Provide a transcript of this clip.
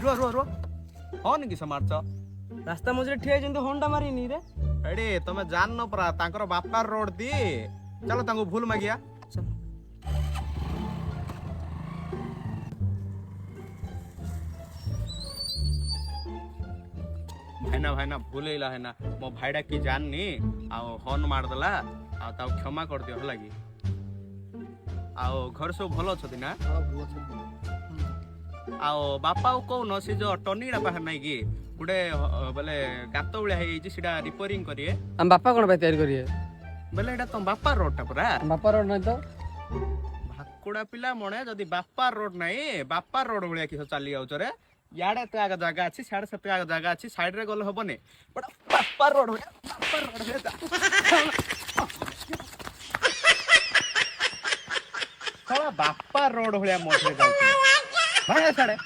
रुह रुह रुह horn किस मारछ रास्ता मझे ठिया जंतु हॉर्नटा मारिनी रे एडी तमे जान न परा तांकर बापार रोड दी चलो तांको भूल मागिया चल भाईना भूल हैला है ना मो भाईडा की जाननी आओ हॉर्न मार देला आ ता क्षमा कर दियो होला की आओ घर सब भलो छथि ना हां भलो छ आओ बापा को न से जो टनीडा बाहर नाही की गुडे बोले गात उळ्या हे जे सिडा रिपेयरिंग करिए हम बापा कोन बा तैयार करिए बोले एटा तो बापा रोड टा पूरा बापा रोड नहीं तो भाकुड़ा पिला मणे जदी बापा रोड नाही बापा रोड उळ्या किस चाली आउछ रे याडे तो आगे जगह अच्छी साइड से आगे जगह अच्छी साइड रे गल हबने बट बापा रोड हो साला बापा रोड होया मोठे जाउछ भाई साडे